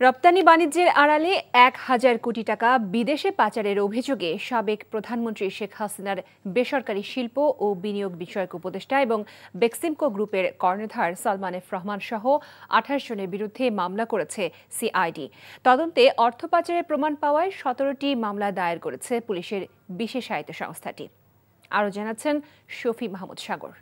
রপ্তানি বাণিজ্যের আড়ালে ১,০০০ কোটি টাকা বিদেশে পাচারের অভিযোগে সাবেক প্রধানমন্ত্রী শেখ হাসিনার বেসরকারি শিল্প ও বিনিয়োগ বিষয়ক উপদেষ্টা এবং বেক্সিমকো গ্রুপের কর্ণধার সালমান এফ রহমান সহ ২৮ জনের বিরুদ্ধে মামলা করেছে সিআইডি। তদন্তে অর্থ পাচারের প্রমাণ পাওয়ায় ১৭টি মামলা দায়ের করেছে পুলিশের বিশেষায়িত সংস্থাটি। আরও জানাচ্ছেন শফি মাহমুদ সাগর।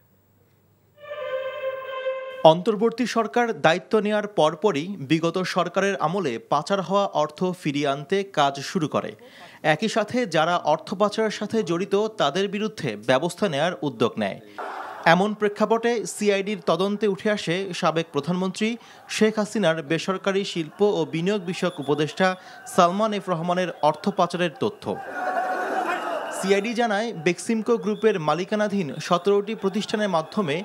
অন্তর্বর্তী সরকার দায়িত্ব নেওয়ার পরপরই বিগত সরকারের আমলে পাচার হওয়া অর্থ ফিরিয়ে আনতে কাজ শুরু করে। একই সাথে যারা অর্থ পাচারের সাথে জড়িত তাদের বিরুদ্ধে ব্যবস্থা নেয়ার উদ্যোগ নেয়। এমন প্রেক্ষাপটে সিআইডির তদন্তে উঠে আসে সাবেক প্রধানমন্ত্রী শেখ হাসিনার বেসরকারি শিল্প ও বিনিয়োগ বিষয়ক উপদেষ্টা সালমান এফ রহমানের অর্থ পাচারের তথ্য। সিআইডি জানায়, বেক্সিমকো গ্রুপের মালিকানাধীন ১৭টি প্রতিষ্ঠানের মাধ্যমে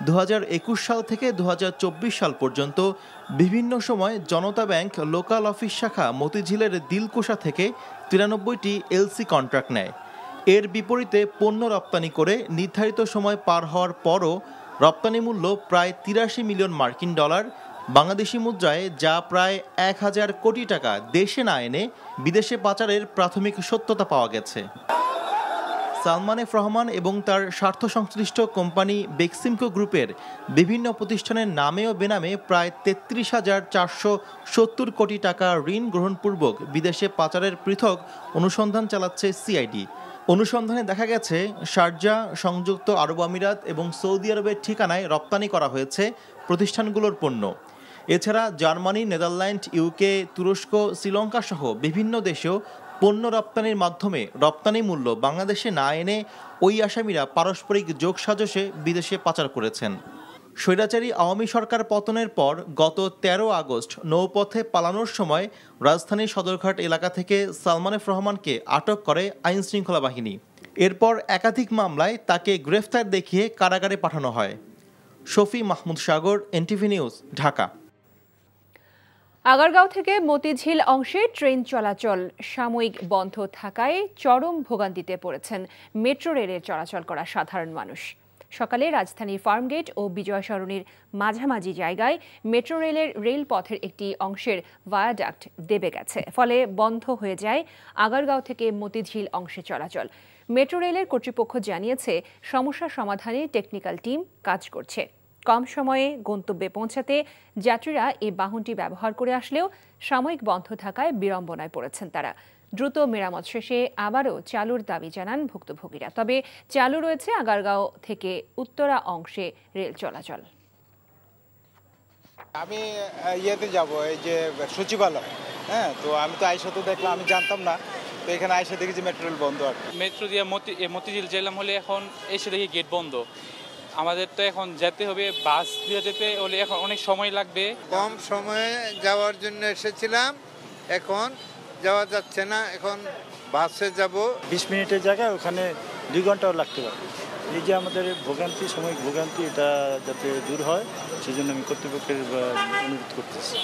২০২১ সাল থেকে ২০২৪ সাল পর্যন্ত বিভিন্ন সময় জনতা ব্যাংক লোকাল অফিস শাখা মতিঝিলের দিলকুশা থেকে ৯৩টি এলসি কন্ট্রাক্ট নেয়। এর বিপরীতে পণ্য রপ্তানি করে নির্ধারিত সময় পার হওয়ার পরও রপ্তানি মূল্য প্রায় ৮৩ মিলিয়ন মার্কিন ডলার, বাংলাদেশি মুদ্রায় যা প্রায় ১,০০০ কোটি টাকা দেশে না এনে বিদেশে পাচারের প্রাথমিক সত্যতা পাওয়া গেছে। সালমান এফ রহমান এবং তার স্বার্থ সংশ্লিষ্ট কোম্পানি বেক্সিমকো গ্রুপের বিভিন্ন প্রতিষ্ঠানের নামে ও বেনামে প্রায় ৩৩,৪৭০ কোটি টাকা ঋণ গ্রহণপূর্বক বিদেশে পাচারের পৃথক অনুসন্ধান চালাচ্ছে সিআইডি। অনুসন্ধানে দেখা গেছে, শারজাহ, সংযুক্ত আরব আমিরাত এবং সৌদি আরবের ঠিকানায় রপ্তানি করা হয়েছে প্রতিষ্ঠানগুলোর পণ্য। এছাড়া জার্মানি, নেদারল্যান্ড, ইউকে, তুরস্ক, শ্রীলঙ্কা সহ বিভিন্ন দেশেও পণ্য রপ্তানির মাধ্যমে রপ্তানি মূল্য বাংলাদেশে না এনে ওই আসামিরা পারস্পরিক যোগসাজশে বিদেশে পাচার করেছেন। স্বৈরাচারী আওয়ামী সরকার পতনের পর গত ১৩ আগস্ট নৌপথে পালানোর সময় রাজধানীর সদরঘাট এলাকা থেকে সালমান এফ রহমানকে আটক করে আইনশৃঙ্খলা বাহিনী। এরপর একাধিক মামলায় তাকে গ্রেফতার দেখিয়ে কারাগারে পাঠানো হয়। শফি মাহমুদ সাগর, এনটিভি নিউজ, ঢাকা। আগারগাঁও থেকে মতিঝিল অংশে ট্রেন চলাচল সাময়িক বন্ধ থাকায় চরম ভোগান্তিতে পড়েছেন মেট্রো রেলের চলাচল করা সাধারণ মানুষ। সকালে রাজধানীর ফার্মগেট ও বিজয় সরণির মাঝামাঝি জায়গায় মেট্রো রেলের রেলপথের একটি অংশের ভায়াডাক্ট দেবে গেছে, ফলে বন্ধ হয়ে যায় আগারগাঁও থেকে মতিঝিল অংশে চলাচল। মেট্রো রেলের কর্তৃপক্ষ জানিয়েছে, সমস্যা সমাধানে টেকনিক্যাল টিম কাজ করছে। কম সময়ে গন্তব্যে পৌঁছাতে যাত্রীরা এই বাহনটি ব্যবহার করে আসলেও সাময়িক বন্ধ থাকায় বিড়ম্বনায় পড়েছেন তারা। দ্রুত মেরামত শেষে আবারও চালুর দাবি জানান ভুক্তভোগীরা। তবে চালু রয়েছে আগারগাঁও থেকে উত্তরা অংশে রেল চলাচল। আমি ইয়েতে যাব, এই যে সচিবালয়, তো আমি তো আইসা তো দেখলাম, আমি জানতাম না, তো এখানে আইসা দেখি যে মেট্রো রেল বন্ধ। আর মেট্রো দিয়ে মতিঝিল জেলাম হলে এখন এসে দেখি গেট বন্ধ। আমাদের তো এখন যেতে হবে, বাস দিয়ে যেতে হলে এখন অনেক সময় লাগবে। কম সময়ে যাওয়ার জন্য এসেছিলাম, এখন যাওয়া যাচ্ছে না, এখন বাসে যাব। 20 মিনিটের জায়গায় ওখানে 2 ঘন্টাও লাগতে পারে। এই যে আমাদের ভোগান্তি, সাময়িক ভোগান্তি, এটা যাতে দূর হয় সেজন্য আমি কর্তৃপক্ষের অনুরোধ করতেছি।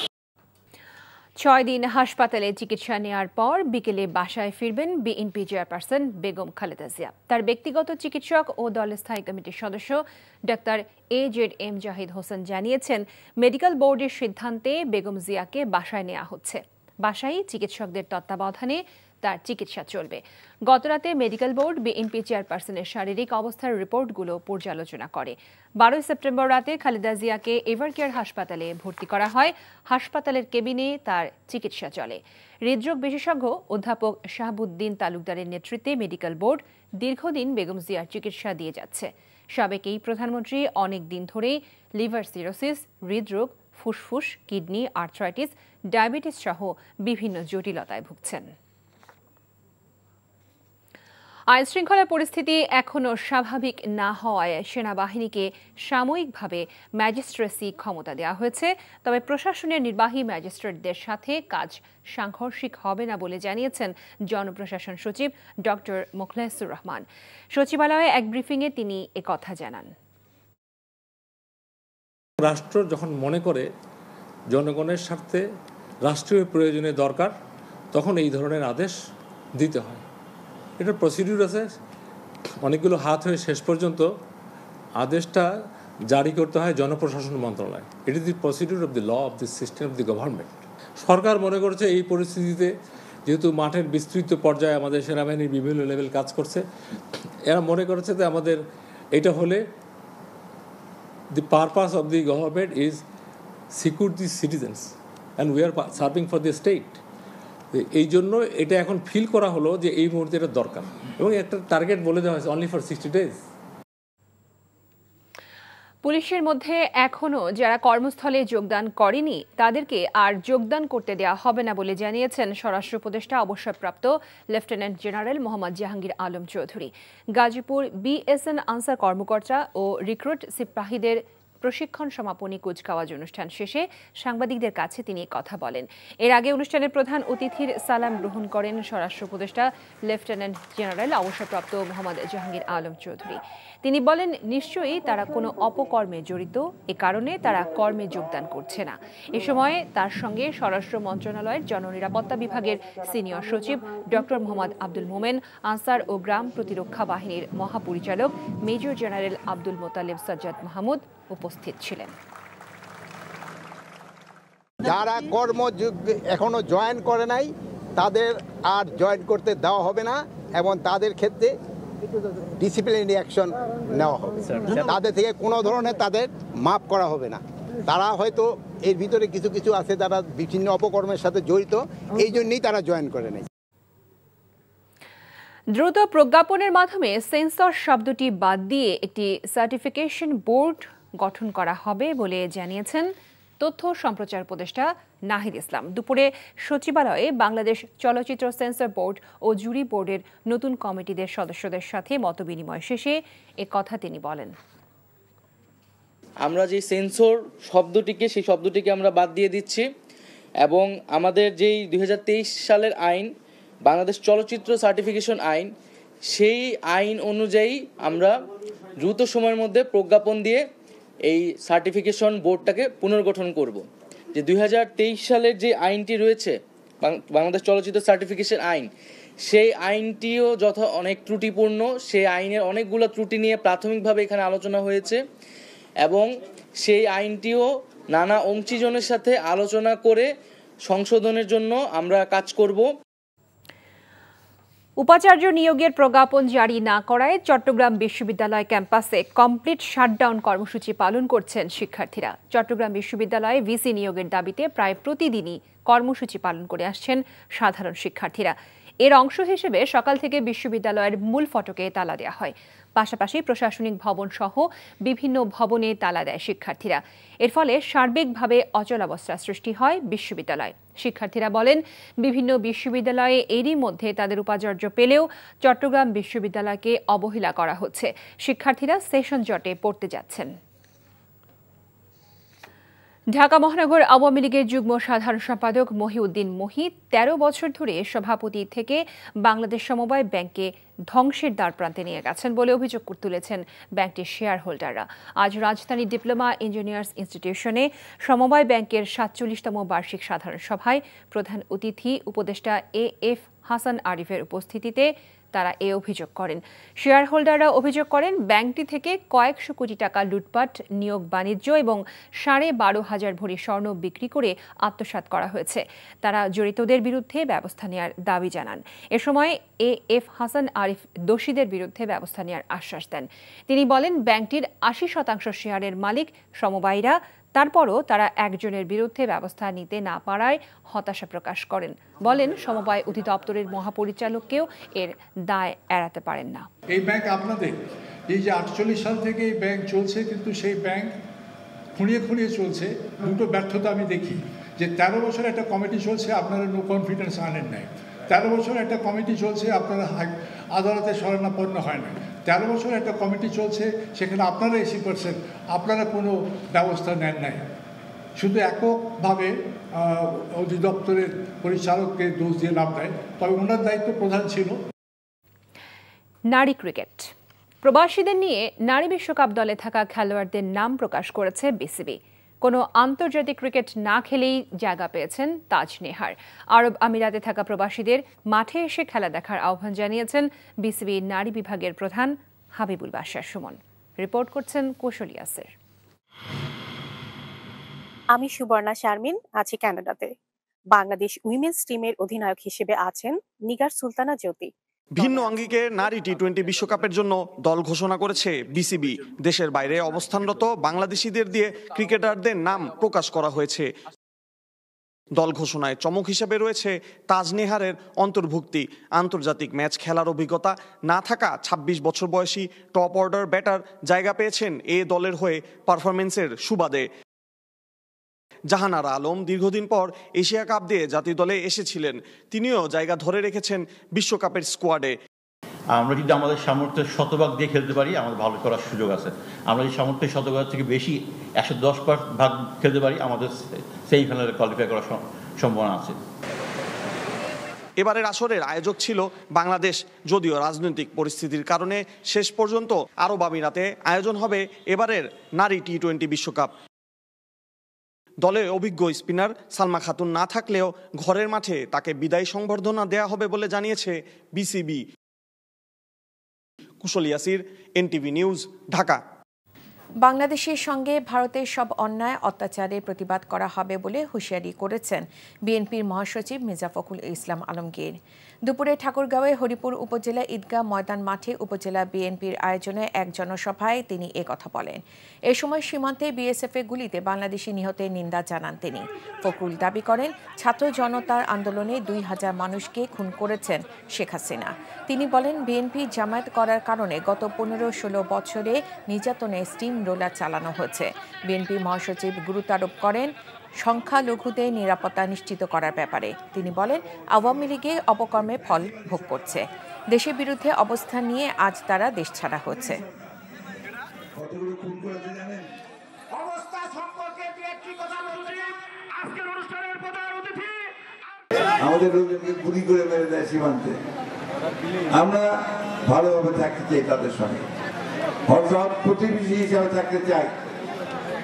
6 দিন হাসপাতালে চিকিৎসা নেওয়ার পর বিকেলে বাসায় ফিরবেন বিএনপি চেয়ারপারসন বেগম খালেদা জিয়া। তার ব্যক্তিগত চিকিৎসক ও দলের স্থায়ী কমিটির সদস্য ডাক্তার AZM জাহিদ হোসেন জানিয়েছেন, মেডিকেল বোর্ডের সিদ্ধান্তে বেগম জিয়াকে বাসায় নেওয়া হচ্ছে। বাসায় চিকিৎসকদের তত্ত্বাবধানে তার চিকিৎসা চলবে। গতরাতে মেডিকেল বোর্ড বিএনপি চেয়ারপারসনের শারীরিক অবস্থার রিপোর্টগুলো পর্যালোচনা করে। 12 সেপ্টেম্বর রাতে খালেদা জিয়াকে এভারকেয়ার হাসপাতালে ভর্তি করা হয়। হাসপাতালের কেবিনে তার চিকিৎসা চলে। হৃদরোগ বিশেষজ্ঞ অধ্যাপক শাহাবুদ্দিন তালুকদারের নেতৃত্বে মেডিকেল বোর্ড দীর্ঘদিন বেগম জিয়ার চিকিৎসা দিয়ে যাচ্ছে। সাবেক এই প্রধানমন্ত্রী অনেক দিন ধরেই লিভার সিরোসিস, হৃদরোগ, ফুসফুস, কিডনি, আর্থ্রাইটিস, ডায়াবেটিস সহ বিভিন্ন জটিলতায় ভুগছেন। আইনশৃঙ্খলা পরিস্থিতি এখনও স্বাভাবিক না হওয়ায় সেনাবাহিনীকে সাময়িকভাবে ম্যাজিস্ট্রেসি ক্ষমতা দেওয়া হয়েছে। তবে প্রশাসনের নির্বাহী ম্যাজিস্ট্রেটদের সাথে কাজ সাংঘর্ষিক হবে না বলে জানিয়েছেন জনপ্রশাসন সচিব ডক্টর মোখলেসুর রহমান। সচিবালয়ে এক ব্রিফিংয়ে তিনি একথা জানান। রাষ্ট্র যখন মনে করে জনগণের স্বার্থে রাষ্ট্রীয় প্রয়োজনে দরকার, তখন এই ধরনের আদেশ দিতে হয়। এটার প্রসিডিউর আছে, অনেকগুলো হাত হয়ে শেষ পর্যন্ত আদেশটা জারি করতে হয় জনপ্রশাসন মন্ত্রণালয়। It is the procedure of the law of the system of the government. সরকার মনে করছে এই পরিস্থিতিতে যেহেতু মাঠের বিস্তৃত পর্যায়ে আমাদের সেনাবাহিনীর বিভিন্ন লেভেল কাজ করছে, এরা মনে করেছে যে আমাদের এটা হলে the purpose of the government is secure the citizens and we are serving for the state. এই জন্য এটা এখন ফিল করা হলো যে এই মুহূর্তে এটা দরকার এবং একটা টার্গেট বলে দেওয়া হয়েছে অনলি ফর 60 days। পুলিশের মধ্যে এখনও যারা কর্মস্থলে যোগদান করেনি তাদেরকে আর যোগদান করতে দেওয়া হবে না বলে জানিয়েছেন স্বরাষ্ট্র উপদেষ্টা অবসরপ্রাপ্ত lieutenant general Mohammad Jahangir Alam Chowdhury. Gazipur BSN answer কর্মকর্তা ও রিক্রুট সিপাহীদের প্রশিক্ষণ সমাপনী কুচকাওয়াজ অনুষ্ঠান শেষে সাংবাদিকদের কাছে তিনি কথা বলেন। এর আগে অনুষ্ঠানের প্রধান অতিথির সালাম গ্রহণ করেন স্বরাষ্ট্র উপদেষ্টা লেফটেন্যান্ট জেনারেল অবসরপ্রাপ্ত মোহাম্মদ জাহাঙ্গীর আলম চৌধুরী। তিনি বলেন, নিশ্চয়ই তারা কোনো অপকর্মে জড়িত, এ কারণে তারা কর্মে যোগদান করছে না। এ সময় তার সঙ্গে স্বরাষ্ট্র মন্ত্রণালয়ের জননিরাপত্তা বিভাগের সিনিয়র সচিব ডক্টর মোহাম্মদ আব্দুল মোমেন, আনসার ও গ্রাম প্রতিরক্ষা বাহিনীর মহাপরিচালক মেজর জেনারেল আব্দুল মোতালেব সাজ্জাদ মাহমুদ উপস্থিত ছিলেন। যারা কর্মযোগ্য এখনো জয়েন করে নাই তাদের আর জয়েন করতে দেওয়া হবে না এবং তাদের ক্ষেত্রে ডিসিপ্লিনারি অ্যাকশন নেওয়া হবে। তাদের থেকে কোনো ধরনের তাদের মাপ করা হবে না। তারা হয়তো এর ভিতরে কিছু কিছু আছে যারা বিভিন্ন অপকর্মের সাথে জড়িত, এই জন্যই তারা জয়েন করে নাই। দ্রুত প্রজ্ঞাপনের মাধ্যমে সেন্সর শব্দটি বাদ দিয়ে একটি সার্টিফিকেশন বোর্ড গঠন করা হবে বলে জানিয়েছেন তথ্য সম্প্রচার উপদেষ্টা নাহিদ ইসলাম। দুপুরে সচিবালয়ে বাংলাদেশ চলচ্চিত্র সেন্সর বোর্ড ও জুরি বোর্ডের নতুন কমিটিদের সদস্যদের সাথে মতবিনিময় শেষে কথা তিনি বলেন। আমরা যে সেন্সর সেই শব্দটিকে আমরা বাদ দিয়ে দিচ্ছি এবং আমাদের যেই 2023 সালের আইন বাংলাদেশ চলচ্চিত্র সার্টিফিকেশন আইন, সেই আইন অনুযায়ী আমরা দ্রুত সময়ের মধ্যে প্রজ্ঞাপন দিয়ে এই সার্টিফিকেশন বোর্ডটাকে পুনর্গঠন করব। যে 2023 সালের যে আইনটি রয়েছে বাংলাদেশ চলচ্চিত্র সার্টিফিকেশন আইন, সেই আইনটিও অনেক ত্রুটিপূর্ণ। সেই আইনের অনেকগুলো ত্রুটি নিয়ে প্রাথমিকভাবে এখানে আলোচনা হয়েছে এবং সেই আইনটিও নানা অংশীজনের সাথে আলোচনা করে সংশোধনের জন্য আমরা কাজ করব। উপাচার্য নিয়োগের প্রজ্ঞাপন জারি না করায় চট্টগ্রাম বিশ্ববিদ্যালয় ক্যাম্পাসে কমপ্লিট শাটডাউন কর্মসূচি পালন করছেন শিক্ষার্থীরা। চট্টগ্রাম বিশ্ববিদ্যালয়ে ভিসি নিয়োগের দাবিতে প্রায় প্রতিদিনই কর্মসূচি পালন করে আসছেন সাধারণ শিক্ষার্থীরা। এর অংশ হিসেবে সকাল থেকে বিশ্ববিদ্যালয়ের মূল ফটকে তালা দেওয়া হয়। পাশাপাশি প্রশাসনিক ভবন সহ বিভিন্ন ভবনে তালা দেয় শিক্ষার্থীরা। এর ফলে সার্বিকভাবে অচলাবস্থা সৃষ্টি হয় বিশ্ববিদ্যালয়। শিক্ষার্থীরা বলেন, বিভিন্ন বিশ্ববিদ্যালয়ে এরই মধ্যে তাদের উপাচার্য পেলেও চট্টগ্রাম বিশ্ববিদ্যালয়কে অবহেলা করা হচ্ছে। শিক্ষার্থীরা সেশন জটে পড়তে যাচ্ছেন। ঢাকা মহানগর আওয়ামী লীগের যুগ্ম সাধারণ সম্পাদক মহিউদ্দিন মহি ১৩ বছর ধরে সভাপতি থেকে বাংলাদেশ সমবায় ব্যাংকে ধ্বংসের দ্বারপ্রান্তে নিয়ে গেছেন বলে অভিযোগ তুলেছেন ব্যাংকটির শেয়ার হোল্ডাররা। আজ রাজধানীর ডিপ্লোমা ইঞ্জিনিয়ার্স ইনস্টিটিউশনে সমবায় ব্যাংকের ৪৭তম বার্ষিক সাধারণ সভায় প্রধান অতিথি উপদেষ্টা এএফ হাসান আরিফের উপস্থিতিতে তারা এ অভিযোগ করেন। শেয়ার হোল্ডাররা অভিযোগ করেন, ব্যাংকটি থেকে কয়েকশো কোটি টাকা লুটপাট, নিয়োগ বাণিজ্য এবং ১২,৫০০ ভরি স্বর্ণ বিক্রি করে আত্মসাৎ করা হয়েছে। তারা জড়িতদের বিরুদ্ধে ব্যবস্থা নেওয়ার দাবি জানান। এ সময় এএফ হাসান আরিফ দোষীদের বিরুদ্ধে ব্যবস্থা নেওয়ার আশ্বাস দেন। তিনি বলেন, ব্যাংকটির ৮০% শেয়ারের মালিক সমবায়ীরা, তারপরও তারা একজনের বিরুদ্ধে ব্যবস্থা নিতে না পারায় হতাশা প্রকাশ করেন। বলেন, সমবায় অধিদপ্তরের মহাপরিচালককেও এর দায় এড়াতে পারেন না। এই ব্যাংক আপনাদের, এই যে 48 সাল থেকে এই ব্যাংক চলছে, কিন্তু সেই ব্যাংক খুঁড়িয়ে খুঁড়িয়ে চলছে। দুটো ব্যর্থতা আমি দেখি, যে 13 বছর একটা কমিটি চলছে, আপনারা নো কনফিডেন্স আনেন নাই। 13 বছর একটা কমিটি চলছে, আপনারা আদালতে শরণাপন্ন হয় না। 13 বছর একটা কমিটি চলছে, সেখানে আপনারা এসে করছেন, আপনারা কোনো ব্যবস্থা নেন নাই। শুধু এককভাবে অধিদপ্তরের পরিচালককে দোষ দিয়ে লাভ নাই, তবে ওনার দায়িত্ব প্রধান ছিল। নারী ক্রিকেট। প্রবাসীদের নিয়ে নারী বিশ্বকাপ দলে থাকা খেলোয়াড়দের নাম প্রকাশ করেছে বিসিবি। কোনো আন্তর্জাতিক ক্রিকেট না খেলেই জায়গা পেয়েছেন তাজ নেহার। আরব আমিরাতে থাকা প্রবাসীদের মাঠে এসে খেলা দেখার আহ্বান জানিয়েছেন বিসিবি নারী বিভাগের প্রধান হাবিবুল বাশার সুমন। রিপোর্ট করছেন কৌশল ইয়াসের। আমি সুবর্ণা শারমিন, আছি কানাডাতে। বাংলাদেশ উইমেন্স টিমের অধিনায়ক হিসেবে আছেন নিগার সুলতানা জ্যোতি। ভিন্ন আঙ্গিকে নারী টি-20 বিশ্বকাপের জন্য দল ঘোষণা করেছে বিসিবি। দেশের বাইরে অবস্থানরত বাংলাদেশিদের দিয়ে ক্রিকেটারদের নাম প্রকাশ করা হয়েছে। দল ঘোষণায় চমক হিসেবে রয়েছে তাজ নেহারের অন্তর্ভুক্তি। আন্তর্জাতিক ম্যাচ খেলার অভিজ্ঞতা না থাকা ২৬ বছর বয়সী টপ অর্ডার ব্যাটার জায়গা পেয়েছেন এ দলের হয়ে পারফরমেন্সের সুবাদে। জাহানারা আলম দীর্ঘদিন পর এশিয়া কাপ দিয়ে জাতীয় দলে এসেছিলেন, তিনিও জায়গা ধরে রেখেছেন বিশ্বকাপের স্কোয়াডে। আমরা যদি আমাদের সামর্থ্যের শতভাগ দিয়ে খেলতে পারি আমাদের ভালো করার সুযোগ আছে। আমরা যদি সামর্থ্যের শতভাগ থেকে বেশি ১১০% খেলতে পারি আমাদের সেমিফাইনালে কোয়ালিফাই করার সম্ভাবনা আছে। এবারের আসরের আয়োজক ছিল বাংলাদেশ, যদিও রাজনৈতিক পরিস্থিতির কারণে শেষ পর্যন্ত আরব আমিরাতে আয়োজন হবে এবারের নারী টি-20 বিশ্বকাপ। দলে অভিজ্ঞ স্পিনার সালমা খাতুন না থাকলেও ঘরের মাঠে তাকে বিদায়ী সংবর্ধনা দেয়া হবে বলে জানিয়েছে বিসিবি। কুশল ইয়াসির, এনটিভি নিউজ, ঢাকা। বাংলাদেশের সঙ্গে ভারতের সব অন্যায় অত্যাচারের প্রতিবাদ করা হবে বলে হুঁশিয়ারি করেছেন বিএনপির মহাসচিব মির্জা ফখরুল ইসলাম আলমগীর। দুপুরে ঠাকুরগাঁওয়ে হরিপুর উপজেলা ঈদগাহ ময়দান মাঠে উপজেলা বিএনপির আয়োজনে এক জনসভায় তিনি কথা বলেন। এ সময় সীমান্তে বিএসএফের গুলিতে বাংলাদেশি নিহতের নিন্দা জানান তিনি। ফখরুল দাবি করেন, ছাত্র জনতার আন্দোলনে ২,০০০ মানুষকে খুন করেছেন শেখ হাসিনা। তিনি বলেন, বিএনপি জামায়াত করার কারণে গত ১৫-১৬ বছরে নির্যাতনের স্টিম রোলার চালানো হয়েছে। বিএনপি মহাসচিব গুরুত্ব আরোপ করেন সংখ্যালঘুদের নিরাপত্তা নিশ্চিত করার ব্যাপারে। তিনি বলেন, আওয়ামী লীগে অপকর্মের ফল ভোগ করছে। দেশের বিরুদ্ধে অবস্থান নিয়ে আজ তারা দেশ ছাড়া হচ্ছে। আমাদের লোকজনকে গুলি করে মেরে দেয় সীমান্তে। আমরা ভালোভাবে থাকতে চাই তাদের সঙ্গে, অর্থাৎ প্রতিবেশী হিসাবে থাকতে চাই,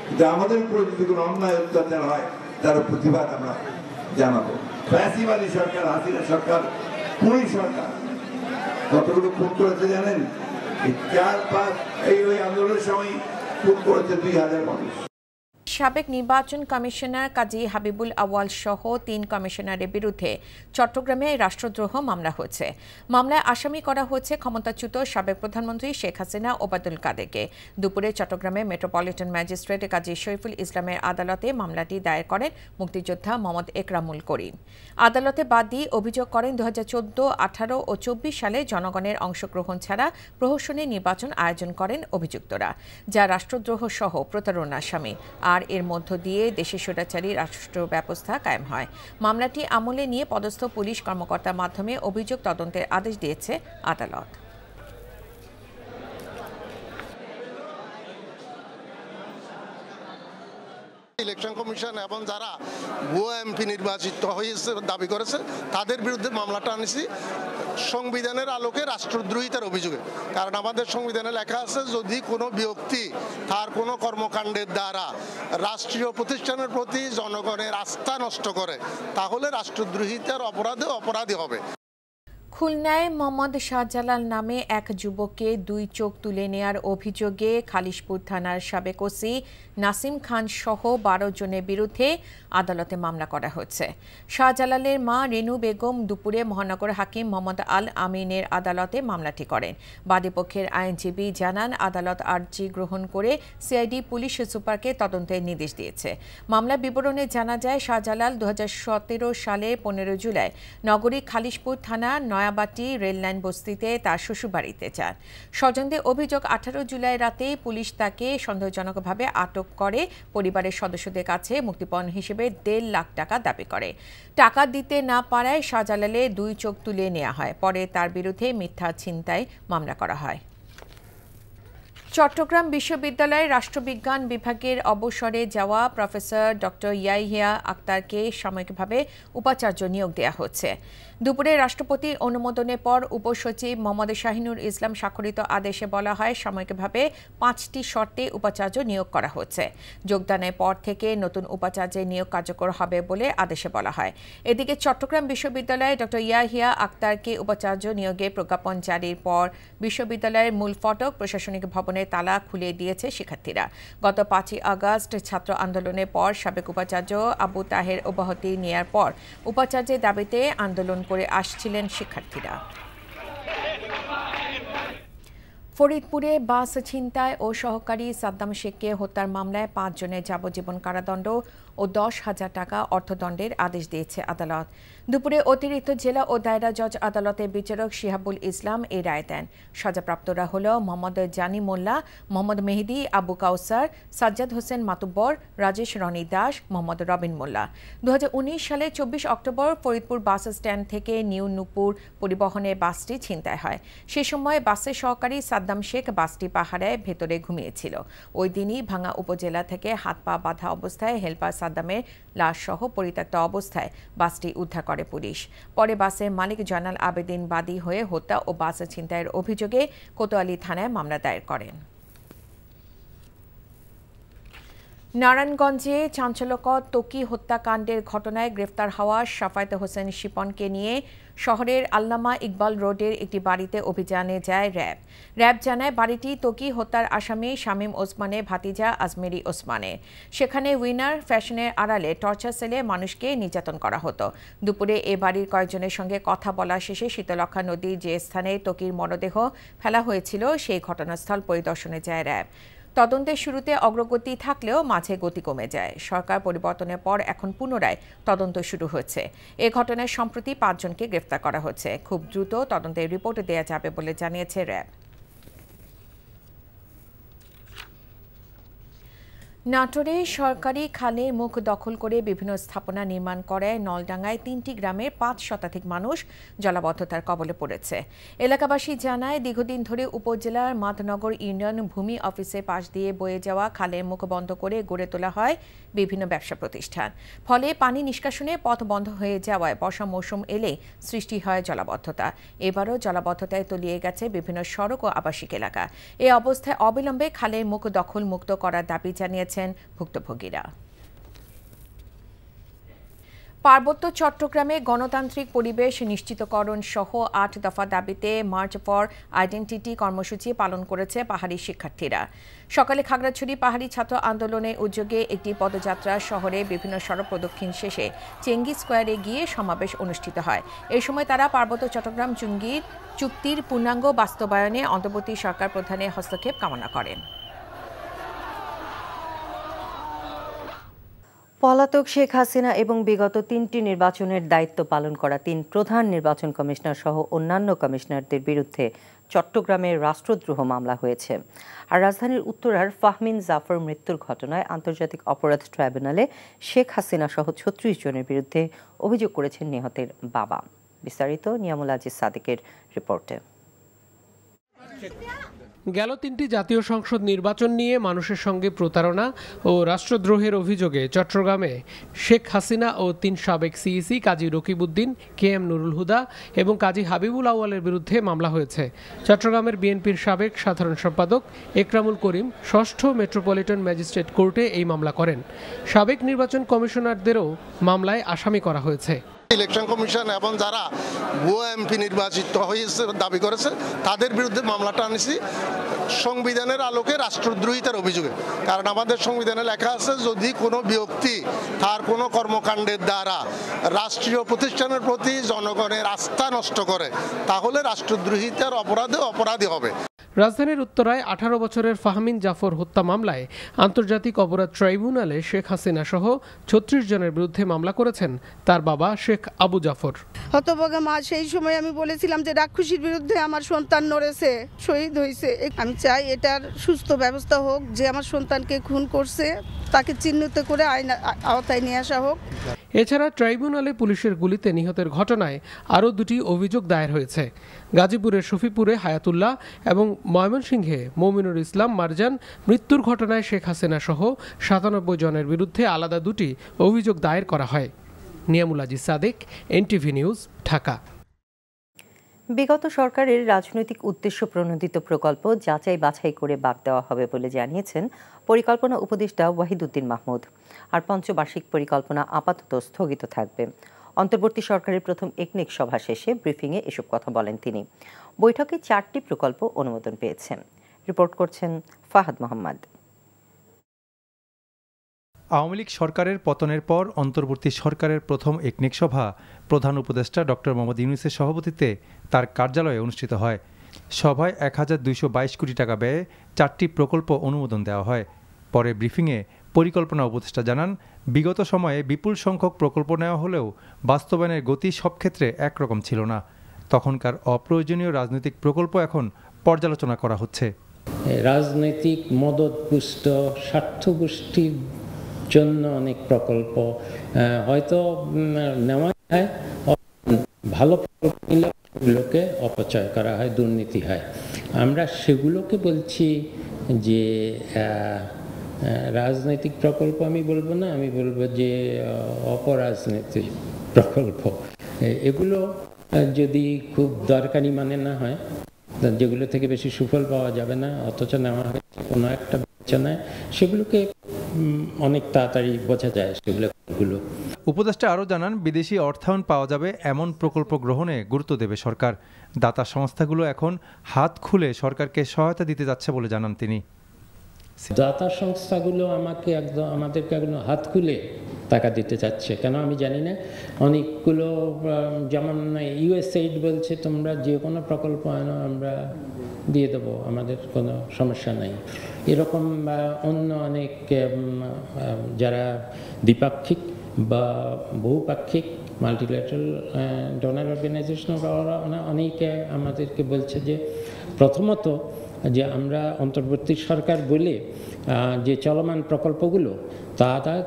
কিন্তু আমাদের উপরে যদি কোনো অন্যায় অত্যাচার হয় তার প্রতিবাদ আমরা জানাবো। ফ্যাসিবাদী সরকার, হাসিনা সরকার, পুলিশ সরকার কতগুলো খুন করেছে জানেন? এই ৪-৫ এই আন্দোলনের সময় খুন করেছে ২,০০০ মানুষ। সাবেক নির্বাচন কমিশনার কাজী হাবিবুল আওয়াল সহ ৩ কমিশনারের বিরুদ্ধে চট্টগ্রামে রাষ্ট্রদ্রোহ মামলা হয়েছে। মামলায় আসামি করা হয়েছে ক্ষমতাচ্যুত সাবেক প্রধানমন্ত্রী শেখ হাসিনা ওবায়দুল কাদেরকে। দুপুরে চট্টগ্রামে মেট্রোপলিটন ম্যাজিস্ট্রেট কাজী শরীফুল ইসলামের আদালতে মামলাটি দায়ের করেন মুক্তিযোদ্ধা মোহাম্মদ একরামুল করিম। আদালতে বাদী অভিযোগ করেন ২০১৪, ১৮ ও ২৪ সালে জনগণের অংশগ্রহণ ছাড়া প্রহসনী নির্বাচন আয়োজন করেন অভিযুক্তরা, যা রাষ্ট্রদ্রোহ সহ প্রতারণার শামিল। আর এর মধ্য দিয়ে দেশে স্বৈরাচারী রাষ্ট্র ব্যবস্থা কায়েম হয়। মামলাটি আমলে নিয়ে পদস্থ পুলিশ কর্মকর্তার মাধ্যমে অভিযোগ তদন্তের আদেশ দিয়েছে আদালত। ইলেকশন কমিশন এবং যারা ভুয়া এমপি নির্বাচিত হয়েছে দাবি করেছে তাদের বিরুদ্ধে মামলাটা আনিছি সংবিধানের আলোকে রাষ্ট্রদ্রোহিতার অভিযোগে। কারণ আমাদের সংবিধানে লেখা আছে, যদি কোনো ব্যক্তি তার কোনো কর্মকাণ্ডের দ্বারা রাষ্ট্রীয় প্রতিষ্ঠানের প্রতি জনগণের আস্থা নষ্ট করে তাহলে রাষ্ট্রদ্রোহিতার অপরাধী হবে। খুলনায় মোহাম্মদ শাহজালাল নামে এক যুবককে ২ চোখ তুলে নেয়ার অভিযোগে খালিশপুর থানার সাবেক ওসি নাসিম খান সহ ১২ জনের বিরুদ্ধে আদালতে মামলা করা হয়েছে। শাহজালালের মা রেনু বেগম দুপুরে মহানগর হাকিম মোহাম্মদ আল আমিনের আদালতে মামলাটি করেন। বাদীপক্ষের আইনজীবী জানান, আদালত আর্জি গ্রহণ করে সিআইডি পুলিশ সুপারকে তদন্তের নির্দেশ দিয়েছে। মামলার বিবরণে জানা যায়, শাহজালাল ২০১৭ সালের ১৫ জুলাই নগরীর খালিশপুর থানা নয়াবাটি রেললাইন বস্তিতে তার শ্বশুরবাড়িতে যান। স্বজনদের অভিযোগ, ১৮ জুলাই রাতে পুলিশ তাকে সন্দেহজনকভাবে আটক করে পরিবারের সদস্যদের কাছে মুক্তিপণ হিসেবে ১.৫ লাখ টাকা দাবি করে। টাকা দিতে না পারায় শাহজালালের ২ চোখ তুলে নেওয়া হয়। পরে তার বিরুদ্ধে মিথ্যা ছিনতাই মামলা করা হয়। চট্টগ্রাম বিশ্ববিদ্যালয়ের রাষ্ট্রবিজ্ঞান বিভাগের অবসরে যাওয়া প্রফেসর ডক্টর ইয়াহিয়া আক্তারকে সাময়িকভাবে উপাচার্য নিয়োগ দেওয়া হচ্ছে। দুপুরে রাষ্ট্রপতির অনুমোদনের পর উপসচিব মোহাম্মদ শাহিনুর ইসলাম স্বাক্ষরিত আদেশে বলা হয়, সাময়িকভাবে ৫টি শর্তে উপাচার্য নিয়োগ করা হচ্ছে। যোগদানের পর থেকে নতুন উপাচার্যের নিয়োগ কার্যকর হবে বলে আদেশে বলা হয়। এদিকে চট্টগ্রাম বিশ্ববিদ্যালয়ে ডক্টর ইয়াহিয়া আক্তারকে উপাচার্য নিয়োগে প্রজ্ঞাপন জারির পর বিশ্ববিদ্যালয়ের মূল ফটক, প্রশাসনিক ভবনের ভবনের তালা খুলে দিয়েছে শিক্ষার্থীরা। গত 5ই আগস্ট ছাত্র আন্দোলনের পর সাবেক উপাচার্য আবু তাহের অব্যাহতি নেয়ার পর উপাচার্যের দাবিতে আন্দোলন করে আসছিলেন শিক্ষার্থীরা। ফরিদপুরে বাস ছিনতাই ও সহকারী সাদ্দাম শেখকে হত্যার মামলায় 5 জনের যাবজ্জীবন কারাদণ্ড ও 10,000 টাকা অর্থদণ্ডের আদেশ দিয়েছে আদালত। দুপুরে অতিরিক্ত জেলা ও দায়রা জজ আদালতের বিচারক শিহাবুল ইসলাম এই রায় দেন। সাজাপ্রাপ্তরা হল মোহাম্মদ জানি মোল্লা, মোহাম্মদ মেহেদি, আবু কাউসার, সাজ্জাদ হোসেন মাতুব্বর, রাজেশ রনি দাস, মোহাম্মদ রবিন মোল্লা। 2019 সালে 24 অক্টোবর ফরিদপুর বাস স্ট্যান্ড থেকে নিউ নূপুর পরিবহনে বাসটি ছিনতাই হয়। সে সময় বাসের সহকারী সাদ্দাম শেখ বাসটি পাহাড়ে ভেতরে ঘুমিয়েছিল। ওই দিনই ভাঙ্গা উপজেলা থেকে হাত পা বাঁধা অবস্থায় হেলপার সাদ্দামের লাশসহ পরিত্যক্ত অবস্থায় বাসটি উদ্ধার করে পুলিশ। পরে বাসের মালিক জয়নাল আবেদিন বাদী হয়ে হত্যা ও বাস ছিনতাইয়ের অভিযোগে কোতোয়ালি থানায় মামলা দায়ের করেন। নারায়ণগঞ্জে চাঞ্চল্যকর ত্বকী হত্যাকাণ্ডের ঘটনায় গ্রেফতার হওয়া শাফায়েত হোসেন শিপনকে নিয়ে শহরের আল্লামা ইকবাল রোডের একটি বাড়িতে অভিযানে যায় র্যাব। র্যাব জানায় বাড়িটি ত্বকী হত্যার আসামি শামীম ওসমানের ভাতিজা আজমেরি ওসমানের। সেখানে উইনার ফ্যাশনের আড়ালে টর্চার সেলে মানুষকে নির্যাতন করা হতো। দুপুরে এ বাড়ির কয়েকজনের সঙ্গে কথা বলা শেষে শীতলক্ষা নদীর যে স্থানে ত্বকীর মরদেহ ফেলা হয়েছিল সেই ঘটনাস্থল পরিদর্শনে যায় র্যাব। তদন্তের শুরুতে অগ্রগতি থাকলেও মাঝে গতি কমে যায়। সরকার পরিবর্তনের পর এখন পুনরায় তদন্ত শুরু হয়েছে। এ ঘটনায় সম্প্রতি 5 জনকে গ্রেফতার করা হয়েছে। খুব দ্রুত তদন্তের রিপোর্ট দেওয়া যাবে বলে জানিয়েছে র্যাব। নাটোরে সরকারি খালে মুখ দখল করে বিভিন্ন স্থাপনা নির্মাণ করায় নলডাঙ্গায় 3টি গ্রামের 5 শতাধিক মানুষ জলাবদ্ধতার কবলে পড়েছে। এলাকাবাসী জানায় দীর্ঘদিন ধরে উপজেলার মাধনগর ইউনিয়ন ভূমি অফিসের পাশ দিয়ে বয়ে যাওয়া খালের মুখ বন্ধ করে গড়ে তোলা হয় বিভিন্ন ব্যবসা প্রতিষ্ঠান। ফলে পানি নিষ্কাশনে পথ বন্ধ হয়ে যাওয়ায় বর্ষা মৌসুম এলে সৃষ্টি হয় জলাবদ্ধতা। এবারও জলাবদ্ধতায় তলিয়ে গেছে বিভিন্ন সড়ক ও আবাসিক এলাকা। এ অবস্থায় অবিলম্বে খালের মুখ দখল মুক্ত করার দাবি জানিয়েছে ভুক্তভোগীরা। পার্বত্য চট্টগ্রামে গণতান্ত্রিক পরিবেশ নিশ্চিতকরণ সহ 8 দফা দাবিতে মার্চ ফর আইডেন্টিটি কর্মসূচি পালন করেছে পাহাড়ি শিক্ষার্থীরা। সকালে খাগড়াছড়ি পাহাড়ি ছাত্র আন্দোলনের উদ্যোগে একটি পদযাত্রা শহরে বিভিন্ন সড়ক প্রদক্ষিণ শেষে চেঙ্গি স্কোয়ারে গিয়ে সমাবেশ অনুষ্ঠিত হয়। এই সময় তারা পার্বত্য চট্টগ্রাম চুক্তির পূর্ণাঙ্গ বাস্তবায়নে অন্তর্বর্তী সরকার প্রধানের হস্তক্ষেপ কামনা করেন। পলাতক শেখ হাসিনা এবং বিগত 3টি নির্বাচনের দায়িত্ব পালন করা 3 প্রধান নির্বাচন কমিশনার সহ অন্যান্য কমিশনারদের বিরুদ্ধে চট্টগ্রামে রাষ্ট্রদ্রোহ মামলা হয়েছে। আর রাজধানীর উত্তরার ফাহমিন জাফর মৃত্যুর ঘটনায় আন্তর্জাতিক অপরাধ ট্রাইব্যুনালে শেখ হাসিনা সহ 36 জনের বিরুদ্ধে অভিযোগ করেছেন নিহতের বাবা। বিস্তারিত নিয়ামুল আজিজ সাদিকের রিপোর্টে। গেল 3টি জাতীয় সংসদ নির্বাচন নিয়ে মানুষের সঙ্গে প্রতারণা ও রাষ্ট্রদ্রোহের অভিযোগে চট্টগ্রামে শেখ হাসিনা ও 3 সাবেক সিইসি কাজী রকিবউদ্দিন, KM নুরুল হুদা এবং কাজী হাবিবুল আউয়ালের বিরুদ্ধে মামলা হয়েছে। চট্টগ্রামের বিএনপির সাবেক সাধারণ সম্পাদক একরামুল করিম 6ষ্ঠ মেট্রোপলিটন ম্যাজিস্ট্রেট কোর্টে এই মামলা করেন। সাবেক নির্বাচন কমিশনারদেরও মামলায় আসামি করা হয়েছে। ইলেকশন কমিশন এবং যারা ভুয়া এমপি নির্বাচিত হয়েছে দাবি করেছে তাদের বিরুদ্ধে মামলাটা আনছি সংবিধানের আলোকে রাষ্ট্রদ্রোহিতার অভিযোগে। কারণ আমাদের সংবিধানে লেখা আছে যদি কোনো ব্যক্তি তার কোনো কর্মকাণ্ডের দ্বারা রাষ্ট্রীয় প্রতিষ্ঠানের প্রতি জনগণের আস্থা নষ্ট করে তাহলে রাষ্ট্রদ্রোহিতার অপরাধী হবে। রাজধানীর উত্তরায় 18 বছরের ফাহমিন জাফর হত্যা মামলায় আন্তর্জাতিক অপরাধ ট্রাইব্যুনালে শেখ হাসিনা সহ 36 জনের বিরুদ্ধে মামলা করেছেন তার বাবা শেখ আবু জাফর। হতভাগা মা, সেই সময় আমি বলেছিলাম যে রাক্ষসীর বিরুদ্ধে আমার সন্তান নড়েছে, শহীদ হয়েছে। আমি চাই এটার সুস্থ ব্যবস্থা হোক, যে আমার সন্তানকে খুন করছে তাকে চিহ্নিত করে আইন আওতায় নিয়ে আসা হোক। এছাড়া ট্রাইব্যুনালে পুলিশের গুলিতে নিহতের ঘটনায় আরও 2টি অভিযোগ দায়ের হয়েছে। গাজীপুরের শফিপুরে হায়াতুল্লাহ এবং ময়মনসিংহে মমিনুর ইসলাম মারজান মৃত্যুর ঘটনায় শেখ হাসিনা সহ 97 জনের বিরুদ্ধে আলাদা 2টি অভিযোগ দায়ের করা হয়। Niamul Aziz Sadiq, NTV news, Dhaka. বিগত সরকারের রাজনৈতিক উদ্দেশ্য প্রণোদিত প্রকল্প যাচাই বাছাই করে বাদ দেওয়া হবে বলে জানিয়েছেন পরিকল্পনা উপদেষ্টা ওয়াহিদুদ্দিন মাহমুদ। আর পঞ্চবার্ষিক পরিকল্পনা আপাতত স্থগিত থাকবে। অন্তর্বর্তী সরকারের প্রথম একনেক সভা শেষে ব্রিফিংয়ে এসব কথা বলেন তিনি। বৈঠকে 4টি প্রকল্প অনুমোদন পেয়েছে। রিপোর্ট করছেন ফাহাদ মোহাম্মদ। আওয়ামী লীগ সরকারের পতনের পর অন্তর্বর্তী সরকারের প্রথম একনেক সভা প্রধান উপদেষ্টা ডক্টর মোহাম্মদ ইউনূসের সভাপতিত্বে তার কার্যালয়ে অনুষ্ঠিত হয়। সভায় ১,২২২ কোটি টাকা ব্যয়ে 4টি প্রকল্প অনুমোদন দেওয়া হয়। পরে ব্রিফিংয়ে পরিকল্পনা উপদেষ্টা জানান, বিগত সময়ে বিপুল সংখ্যক প্রকল্প নেওয়া হলেও বাস্তবায়নের গতি সব ক্ষেত্রে একরকম ছিল না। তখনকার অপ্রয়োজনীয় রাজনৈতিক প্রকল্প এখন পর্যালোচনা করা হচ্ছে। রাজনৈতিক মদতপুষ্ট স্বার্থগোষ্ঠীর জন্য অনেক প্রকল্প হয়তো নেওয়া হয়, ভালো প্রকল্প নিলে সেগুলোকে অপচয় করা হয়, দুর্নীতি হয়। আমরা সেগুলোকে বলছি যে রাজনৈতিক প্রকল্প আমি বলবো না, আমি বলবো যে অপরাজনৈতিক প্রকল্প। এগুলো যদি খুব দরকারি মানে না হয়, যেগুলো থেকে বেশি সুফল পাওয়া যাবে না, অথচ নেওয়া হয়েছে কোনো একটা বিবেচনায়, সেগুলোকে অনেক তাড়াতাড়ি বোঝা যায় সেগুলো। উপদেষ্টা আরও জানান, বিদেশি অর্থায়ন পাওয়া যাবে এমন প্রকল্প গ্রহণে গুরুত্ব দেবে সরকার। দাতা সংস্থাগুলো এখন হাত খুলে সরকারকে সহায়তা দিতে যাচ্ছে বলে জানান তিনি। দাতা সংস্থাগুলো আমাদেরকে একদম হাত খুলে টাকা দিতে চাচ্ছে, কেন আমি জানি না। অনেকগুলো যেমন ইউএসএইড বলছে তোমরা যে কোনো প্রকল্প আনো আমরা দিয়ে দেবো, আমাদের কোনো সমস্যা নাই। এরকম অন্য অনেক যারা দ্বিপাক্ষিক বা বহুপাক্ষিক মাল্টিল্যাটারাল ডোনার অর্গানাইজেশন, ওরা অনেকে আমাদেরকে বলছে যে প্রথমত যে আমরা অন্তর্বর্তী সরকার বলে যে চলমান প্রকল্পগুলো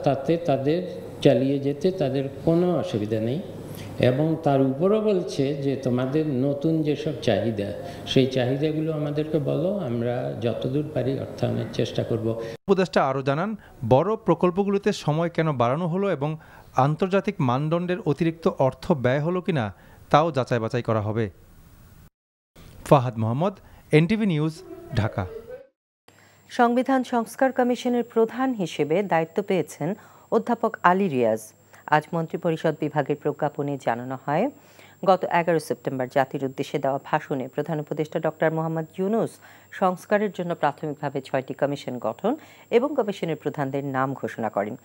তাতে তাদের চালিয়ে যেতে তাদের কোনো অসুবিধা নেই, এবং তার উপরও বলছে যে তোমাদের নতুন যেসব চাহিদা, সেই চাহিদাগুলো আমাদেরকে বলো, আমরা যতদূর পারি অর্থায়নের চেষ্টা করব। উপদেষ্টা আরও জানান, বড় প্রকল্পগুলোতে সময় কেন বাড়ানো হলো এবং আন্তর্জাতিক মানদণ্ডের অতিরিক্ত অর্থ ব্যয় হলো কিনা তাও যাচাই বাছাই করা হবে। Fahad Mohammad, NTV news, Dhaka. সংবিধান সংস্কার কমিশনের প্রধান হিসেবে দায়িত্ব পেয়েছেন অধ্যাপক আলী রিয়াজ। আজ মন্ত্রিপরিষদ বিভাগের প্রজ্ঞাপনে জানানো হয়, গত 11 সেপ্টেম্বর জাতির উদ্দেশ্যে দেওয়া ভাষণে প্রধান উপদেষ্টা ডক্টর মোহাম্মদ ইউনূস সংস্কারের জন্য প্রাথমিকভাবে 6টি কমিশন গঠন এবং কমিশনের প্রধানদের নাম ঘোষণা করেন।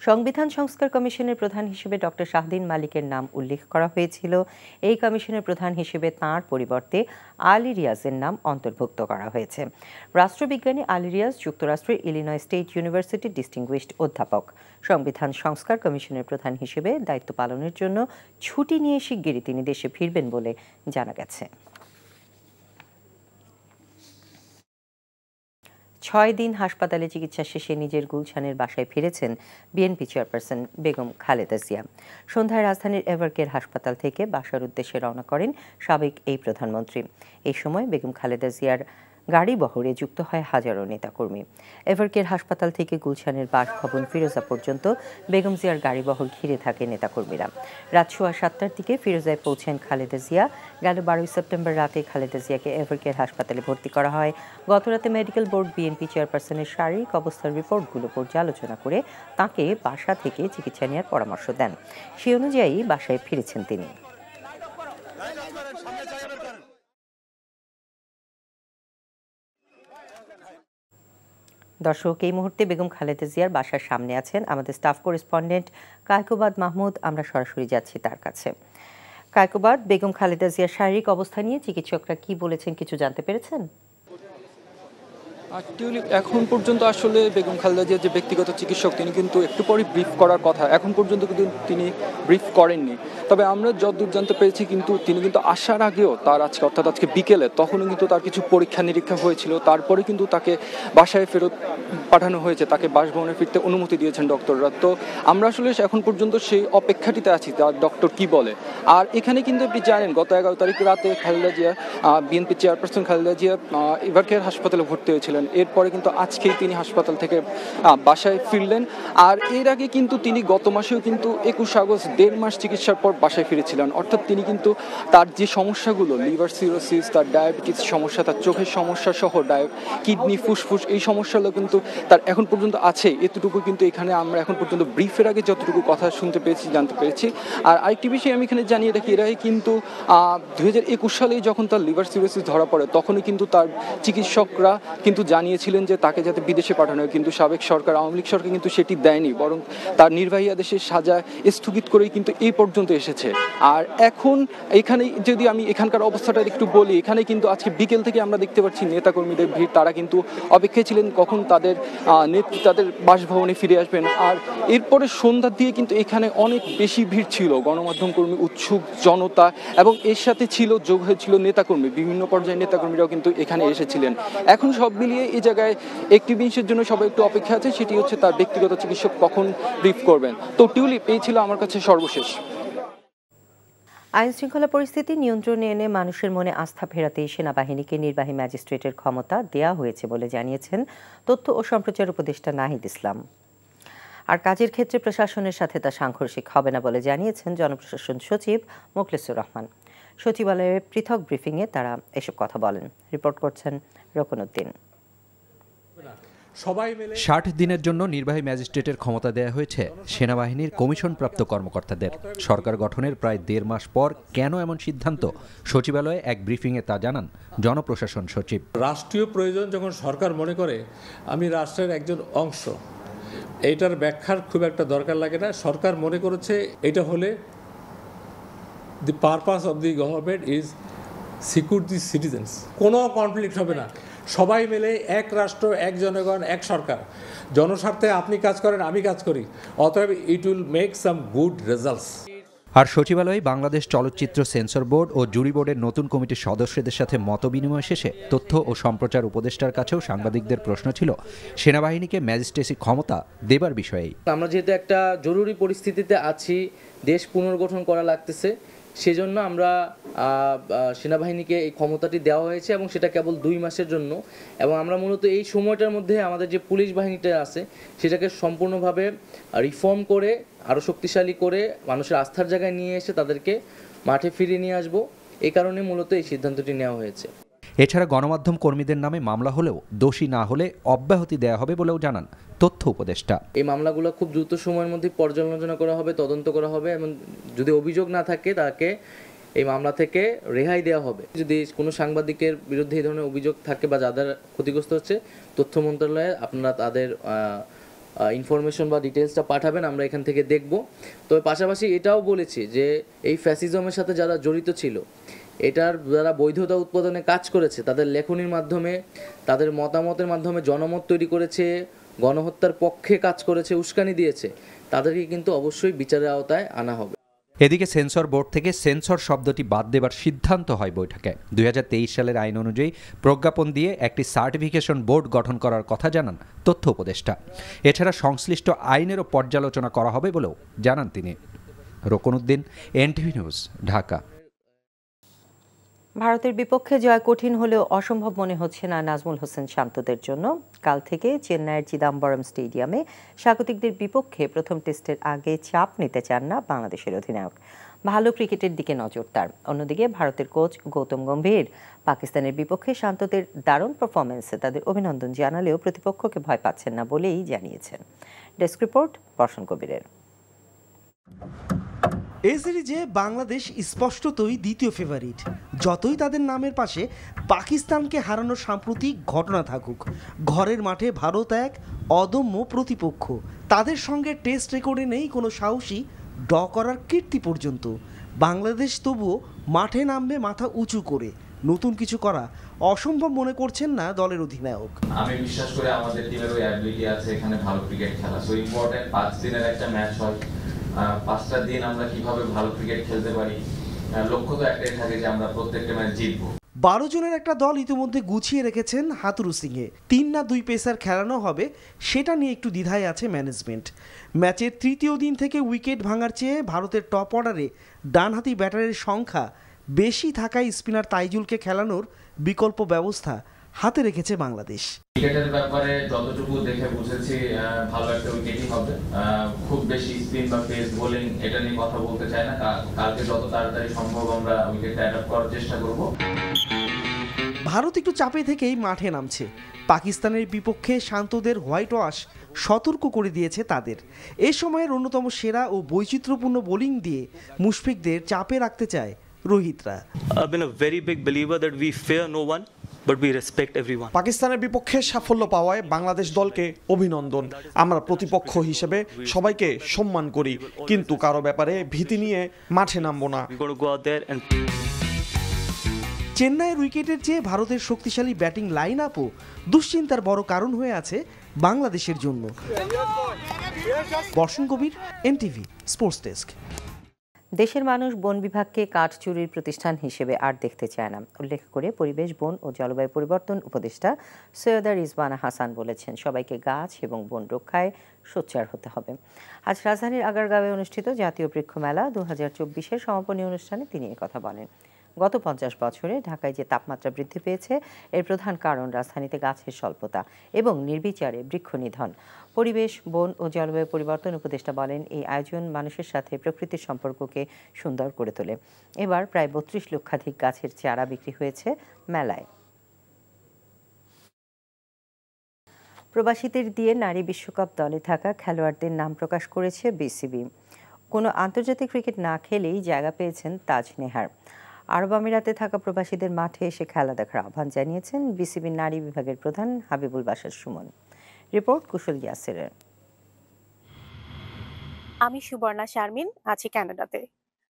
সংবিধান সংস্কার কমিশনের প্রধান হিসেবে ডক্টর শাহদিন মালিকের নাম উল্লেখ করা হয়েছিল। এই কমিশনের প্রধান হিসেবে তাঁর পরিবর্তে আলী রিয়াজের নাম অন্তর্ভুক্ত করা হয়েছে। রাষ্ট্রবিজ্ঞানী আলী রিয়াজ যুক্তরাষ্ট্রের ইলিনয় স্টেট ইউনিভার্সিটির ডিস্টিংগুইশড অধ্যাপক। সংবিধান সংস্কার কমিশনের প্রধান হিসেবে দায়িত্ব পালনের জন্য ছুটি নিয়ে শিগগিরই তিনি দেশে ফিরবেন বলে জানা গেছে। 6 দিন হাসপাতালে চিকিৎসা শেষে নিজের গুলশানের বাসায় ফিরেছেন বিএনপি চেয়ারপারসন বেগম খালেদা জিয়া। সন্ধ্যায় রাজধানীর এভারকেয়ার হাসপাতাল থেকে বাসার উদ্দেশ্যে রওনা করেন সাবেক এই প্রধানমন্ত্রী। এই সময় বেগম খালেদা জিয়ার গাড়ি বহরে যুক্ত হয় হাজারো নেতাকর্মী। এভারকেয়ার হাসপাতাল থেকে গুলশানের বাসভবন ফিরোজা পর্যন্ত বেগম জিয়ার গাড়িবহর ঘিরে থাকে নেতাকর্মীরা। রাত 7:15টার দিকে ফিরোজায় পৌঁছেন খালেদা জিয়া। গেল 12 সেপ্টেম্বর রাতে খালেদা জিয়াকে এভারকেয়ার হাসপাতালে ভর্তি করা হয়। গতরাতে মেডিকেল বোর্ড বিএনপি চেয়ারপারসনের শারীরিক অবস্থার রিপোর্টগুলো পর্যালোচনা করে তাঁকে বাসা থেকে চিকিৎসা নেওয়ার পরামর্শ দেন। সেই অনুযায়ী বাসায় ফিরেছেন তিনি। দর্শক, এই মুহূর্তে বেগম খালেদা জিয়ার বাসার সামনে আছেন আমাদের স্টাফ করেসপন্ডেন্ট কায়কোবাদ মাহমুদ। আমরা সরাসরি যাচ্ছি তার কাছে। কায়কোবাদ, বেগম খালেদা জিয়ার শারীরিক অবস্থা নিয়ে চিকিৎসকরা কি বলেছেন কিছু জানতে পেরেছেন? এখন পর্যন্ত আসলে বেগম খালেদা জিয়ার যে ব্যক্তিগত চিকিৎসক তিনি কিন্তু একটু পরে ব্রিফ করার কথা, এখন পর্যন্ত কিন্তু তিনি ব্রিফ করেননি। তবে আমরা যতদূর জানতে পেরেছি কিন্তু তিনি কিন্তু আসার আগেও তার আজকে বিকেলে তখনও কিন্তু তার কিছু পরীক্ষা নিরীক্ষা হয়েছিল। তারপরে কিন্তু তাকে বাসায় ফেরত পাঠানো হয়েছে, তাকে বাসভবনে ফিরতে অনুমতি দিয়েছেন ডক্টররা। তো আমরা আসলে এখন পর্যন্ত সেই অপেক্ষাটিতে আছি তার ডক্টর কি বলে। আর এখানে কিন্তু আপনি জানেন গত 11 তারিখ রাতে খালেদা জিয়া বিএনপি চেয়ারপারসন খালেদা জিয়া এভারকেয়ার হাসপাতালে ভর্তি হয়েছিলেন। এরপরে কিন্তু আজকেই তিনি হাসপাতাল থেকে বাসায় ফিরলেন। আর এর আগে কিন্তু তিনি গত মাসেও কিন্তু 21 আগস্ট 1.5 মাস চিকিৎসার পর বাসায় ফিরেছিলেন। অর্থাৎ তিনি কিন্তু তার যে সমস্যাগুলো, লিভার সিরোসিস, তার ডায়াবেটিস সমস্যা, তার চোখের সমস্যা সহ কিডনি, ফুসফুস, এই সমস্যাগুলো কিন্তু তার এখন পর্যন্ত আছে। এতটুকু কিন্তু এখানে আমরা এখন পর্যন্ত ব্রিফের আগে যতটুকু কথা শুনতে পেরেছি, জানতে পেরেছি। আর আরেকটি বিষয় আমি এখানে জানিয়ে রাখি এর আগে কিন্তু 2021 সালেই যখন তার লিভার সিরোসিস ধরা পড়ে তখনই কিন্তু তার চিকিৎসকরা কিন্তু জানিয়েছিলেন যে তাকে যাতে বিদেশে পাঠানো হয়, কিন্তু সাবেক সরকার আওয়ামী লীগ সরকার কিন্তু সেটি দেয়নি, বরং তার নির্বাহী আদেশের সাজা স্থগিত করেই কিন্তু এই পর্যন্ত এসেছে। আর এখন এখানে যদি আমি এখানকার অবস্থাটা একটু বলি, এখানে কিন্তু আজকে বিকেল থেকে আমরা দেখতে পাচ্ছি নেতাকর্মীদের ভিড়, তারা কিন্তু অপেক্ষায় ছিলেন কখন তাদের নেত্রী তাদের বাসভবনে ফিরে আসবেন। আর এরপরে সন্ধ্যার দিয়ে কিন্তু এখানে অনেক বেশি ভিড় ছিল, গণমাধ্যম কর্মী, উৎসুক জনতা, এবং এর সাথে যোগ হয়েছিল নেতাকর্মী, বিভিন্ন পর্যায়ের নেতাকর্মীরাও কিন্তু এখানে এসেছিলেন। এখন সব মিলিয়ে এই জায়গায় একটি জিনিসের জন্য সবাই একটু অপেক্ষা আছে, সেটি হচ্ছে তার ব্যক্তিগত চিকিৎসক কখন ব্রিফ করবেন। তো টিউলিপ, এই ছিল আমার কাছে সর্বশেষ। আইন শৃঙ্খলা পরিস্থিতি নিয়ন্ত্রণে এনে মানুষের মনে আস্থা ফেরাতেই সেনাবাহিনীকে নির্বাহী ম্যাজিস্ট্রেটের ক্ষমতা দেয়া হয়েছে বলে জানিয়েছেন তথ্য ও সম্প্রচার উপদেষ্টা নাহিদ ইসলাম। আর কাজের ক্ষেত্রে প্রশাসনের সাথে তা সাংঘর্ষিক হবে না বলে জানিয়েছেন জনপ্রশাসন সচিব মোখলেসুর রহমান। সচিবালয়ে পৃথক ব্রিফিংয়ে তারা এসব কথা বলেন। রিপোর্ট করছেন রকনউদ্দিন। 60 দিনের জন্য নির্বাহী ম্যাজিস্ট্রেটের ক্ষমতা দেয়া হয়েছে সেনাবাহিনীর কমিশনপ্রাপ্ত কর্মকর্তাদের। সরকার গঠনের প্রায় 1.5 মাস পর কেন এমন সিদ্ধান্ত, সচিবালয়ে এক ব্রিফিংয়ে তা জানান জনপ্রশাসন সচিব। রাষ্ট্রীয় প্রয়োজন যখন সরকার মনে করে আমি রাষ্ট্রের একজন অংশ, এইটার ব্যাখ্যার খুব একটা দরকার লাগে না। সরকার মনে করেছে এটা হলে the purpose of the government is secure the citizens, কোনো কনফ্লিক্ট হবে না। সবাই মিলে এক রাষ্ট্র, এক জনগণ, এক সরকার, জনস্বার্থে আপনি কাজ করেন, আমি কাজ করি, অতএব it will make some good results. আর সচিবালয়ে বাংলাদেশ চলচ্চিত্র সেন্সর বোর্ড ও জুরি বোর্ডের নতুন কমিটির সদস্যদের সাথে মতবিনিময় শেষে তথ্য ও সম্প্রচার উপদেষ্টার কাছেও সাংবাদিকদের প্রশ্ন ছিল সেনাবাহিনীকে ম্যাজিস্ট্রেসি ক্ষমতা দেবার বিষয়েই। আমরা যেহেতু একটা জরুরি পরিস্থিতিতে আছি, দেশ পুনর্গঠন করা লাগতেছে, সেজন্য আমরা সেনাবাহিনীকে এই ক্ষমতাটি দেওয়া হয়েছে এবং সেটা কেবল 2 মাসের জন্য। এবং আমরা মূলত এই সময়টার মধ্যে আমাদের যে পুলিশ বাহিনীটা আছে সেটাকে সম্পূর্ণভাবে রিফর্ম করে আরও শক্তিশালী করে মানুষের আস্থার জায়গায় নিয়ে এসে তাদেরকে মাঠে ফিরিয়ে নিয়ে আসবো, এই কারণে মূলত এই সিদ্ধান্তটি নেওয়া হয়েছে। এছাড়া গণমাধ্যম কর্মীদের নামে মামলা হলেও দোষী না হলে অব্যাহতি দেওয়া হবে বলেও জানান তথ্য উপদেষ্টা। এই মামলাগুলো খুব দ্রুত সময়ের মধ্যে পর্যালোচনা করা হবে, তদন্ত করা হবে এবং যদি অভিযোগ না থাকে তাকে এই মামলা থেকে রেহাই দেওয়া হবে। যদি কোনো সাংবাদিকের বিরুদ্ধে এই ধরনের অভিযোগ থাকে বা যাদের ক্ষতিগ্রস্ত হচ্ছে, তথ্য মন্ত্রণালয়ে আপনারা তাদের ইনফরমেশন বা ডিটেলসটা পাঠাবেন, আমরা এখান থেকে দেখব। তবে পাশাপাশি এটাও বলেছি যে এই ফ্যাসিজমের সাথে যারা জড়িত ছিল, এটার যারা বৈধতা উৎপাদনে কাজ করেছে, তাদের লেখনির মাধ্যমে, তাদের মতামতের মাধ্যমে জনমত তৈরি করেছে, গণহত্যার পক্ষে কাজ করেছে, উস্কানি দিয়েছে, তাদেরকে কিন্তু অবশ্যই বিচারের আওতায় আনা হবে। এদিকে সেন্সর বোর্ড থেকে সেন্সর শব্দটি বাদ দেবার সিদ্ধান্ত হয় বৈঠকে। 2023 সালের আইন অনুযায়ী প্রজ্ঞাপন দিয়ে একটি সার্টিফিকেশন বোর্ড গঠন করার কথা জানান তথ্য উপদেষ্টা। এছাড়া সংশ্লিষ্ট আইনেরও পর্যালোচনা করা হবে বলেও জানান তিনি। রকনউদ্দিন, এনটিভি নিউজ, ঢাকা। ভারতের বিপক্ষে জয় কঠিন হলেও অসম্ভব মনে হচ্ছে না নাজমুল হোসেন শান্তদের জন্য। কাল থেকে চেন্নাইয়ের চিদাম্বরম স্টেডিয়ামে স্বাগতিকদের বিপক্ষে প্রথম টেস্টের আগে চাপ নিতে চান না বাংলাদেশের অধিনায়ক। ভালো ক্রিকেটের দিকে নজর তার। অন্যদিকে ভারতের কোচ গৌতম গম্ভীর পাকিস্তানের বিপক্ষে শান্তদের দারুণ পারফরমেন্সে তাদের অভিনন্দন জানালেও প্রতিপক্ষকে ভয় পাচ্ছেন না বলেই জানিয়েছেন। ডেস্ক রিপোর্ট বর্ষণ কবিরের। এই সিরিজে বাংলাদেশ স্পষ্টতই দ্বিতীয় ফেভারিট। যতই তাদের নামের পাশে পাকিস্তানকে হারানোর সাম্প্রতিক ঘটনা থাকুক, ঘরের মাঠে ভারত এক অদম্য প্রতিপক্ষ। তাদের সঙ্গে টেস্ট রেকর্ডে নেই কোনো সাহসী ড্র করার কীর্তি পর্যন্ত। বাংলাদেশ তবুও মাঠে নামবে মাথা উঁচু করে। নতুন কিছু করা অসম্ভব মনে করছেন না দলের অধিনায়ক। আমি বিশ্বাস করি আমাদের টিমের ওই অ্যাবিলিটি আছে এখানে ভালো ক্রিকেট খেলা। সো ইম্পর্টেন্ট 5 দিনের একটা ম্যাচ হয়, 5টা দিন আমরা কিভাবে ভালো ক্রিকেট খেলতে পারি, লক্ষ্য তো একটাই থাকে যে আমরা প্রত্যেকটা ম্যাচ জিতবো। 12 জনের একটা দল ইতিমধ্যে গুছিয়ে রেখেছেন হাতুরু সিংয়ে। 3 না 2 পেসার খেলানো হবে, সেটা নিয়ে একটু দ্বিধায় আছে ম্যানেজমেন্ট। ম্যাচের তৃতীয় দিন থেকে উইকেট ভাঙার চেয়ে ভারতের টপ অর্ডারে ডানহাতি ব্যাটারের সংখ্যা বেশি থাকায় স্পিনার তাইজুলকে খেলানোর বিকল্প ব্যবস্থা হাতে রেখেছে বাংলাদেশ। ক্রিকেটের ব্যাপারে যতটুকু দেখে বুঝেছি ভালো একটা উইকেটই হবে। খুব বেশি স্পিন বা পেস বোলিং এটা নিয়ে কথা বলতে চাই না। কালকে যত তাড়াতাড়ি সম্ভব আমরা উইকেটটা অ্যাডাপ্ট করার চেষ্টা করব। ভারত একটু চাপে থেকেই মাঠে নামছে। পাকিস্তানের বিপক্ষে শান্তদের হোয়াইট ওয়াশ সতর্ক করে দিয়েছে তাদের। এ সময়ের অন্যতম সেরা ও বৈচিত্র্যপূর্ণ বোলিং দিয়ে মুশফিকদের চাপে রাখতে চায় রোহিতরা। পাকিস্তানের বিপক্ষে সাফল্য পাওয়ায় বাংলাদেশ দলকে অভিনন্দন। আমরা প্রতিপক্ষ হিসেবে সবাইকে সম্মান করি, কিন্তু কারো ব্যাপারে ভীতি নিয়ে মাঠে নামবো না। চেন্নাইয়ের উইকেটের চেয়ে ভারতের শক্তিশালী ব্যাটিং লাইন আপও দুশ্চিন্তার বড় কারণ হয়ে আছে বাংলাদেশের জন্য। বর্ষণ কবির, NTV স্পোর্টস ডেস্ক। দেশের মানুষ বন বিভাগকে কাঠ চুরির প্রতিষ্ঠান হিসেবে আর দেখতে চায় না উল্লেখ করে পরিবেশ, বন ও জলবায়ু পরিবর্তন উপদেষ্টা সৈয়দা রিজওয়ানা হাসান বলেছেন, সবাইকে গাছ এবং বন রক্ষায় সোচ্চার হতে হবে। আজ রাজধানীর আগারগাঁওয়ে অনুষ্ঠিত জাতীয় বৃক্ষ মেলা 2024-এর সমাপনী অনুষ্ঠানে তিনি কথা বলেন। গত 50 বছরে ঢাকায় যে তাপমাত্রা বৃদ্ধি পেয়েছে এর প্রধান কারণ রাজধানীতে গাছের স্বল্পতা এবং নির্বিচারে বৃক্ষ নিধন। পরিবেশ, বন ও জলবায়ু পরিবর্তন উপদেষ্টা বলেন, এই আয়োজন মানুষের সাথে প্রকৃতির সম্পর্ককে সুন্দর করে তোলে। এবার প্রায় 32 লক্ষাধিক গাছের চারা বিক্রি হয়েছে মেলায়। প্রবাসীদের দিয়ে নারী বিশ্বকাপ দলে থাকা খেলোয়াড়দের নাম প্রকাশ করেছে বিসিবি। কোনো আন্তর্জাতিক ক্রিকেট না খেলেই জায়গা পেয়েছেন তাজ নেহার। আরব আমিরাতে থাকা প্রবাসীদের মাঠে এসে খেলা দেখার আহ্বান জানিয়েছেন বিসিবির নারী বিভাগের প্রধান হাবিবুল বাশার সুমন। রিপোর্ট কুশল ইয়াসিরের। আমি সুবর্ণা শারমিন, আছি কানাডাতে।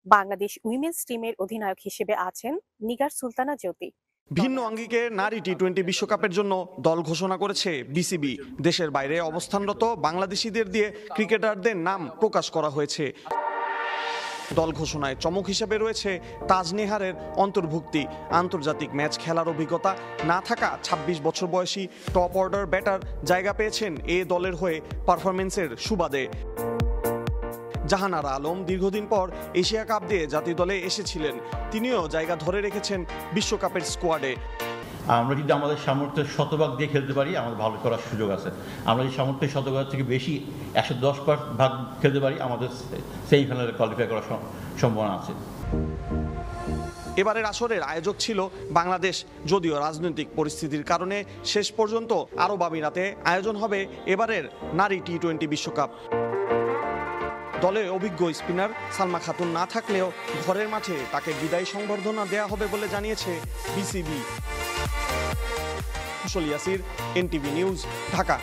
বাংলাদেশ উইমেন্স টিমের অধিনায়ক হিসেবে আছেন নিগার সুলতানা জ্যোতি। ভিন্ন আঙ্গিকে নারী টি-20 বিশ্বকাপের জন্য দল ঘোষণা করেছে বিসিবি। দেশের বাইরে অবস্থানরত বাংলাদেশিদের দিয়ে ক্রিকেটারদের নাম প্রকাশ করা হয়েছে। দল ঘোষণায় চমক হিসেবে রয়েছে তাজ নেহারের অন্তর্ভুক্তি। আন্তর্জাতিক ম্যাচ খেলার অভিজ্ঞতা না থাকা 26 বছর বয়সী টপ অর্ডার ব্যাটার জায়গা পেয়েছেন এ দলের হয়ে পারফরমেন্সের সুবাদে। জাহানারা আলম দীর্ঘদিন পর এশিয়া কাপ দিয়ে জাতীয় দলে এসেছিলেন, তিনিও জায়গা ধরে রেখেছেন বিশ্বকাপের স্কোয়াডে। আমরা যদি আমাদের সামর্থ্যের শতভাগ দিয়ে খেলতে পারি, আমাদের ভালো করার সুযোগ আছে। আমরা যদি সামর্থ্যের শতভাগ থেকে বেশি 110% খেলতে পারি, আমাদের সেমিফাইনালে কোয়ালিফাই করার সম্ভাবনা আছে। এবারের আসরের আয়োজক ছিল বাংলাদেশ, যদিও রাজনৈতিক পরিস্থিতির কারণে শেষ পর্যন্ত আরব আমিরাতে আয়োজন হবে এবারের নারী টি-20 বিশ্বকাপ। দলে অভিজ্ঞ স্পিনার সালমা খাতুন না থাকলেও ঘরের মাঠে তাকে বিদায়ী সংবর্ধনা দেয়া হবে বলে জানিয়েছে বিসিবি। কুশল ইয়াসির, NTV নিউজ, ঢাকা।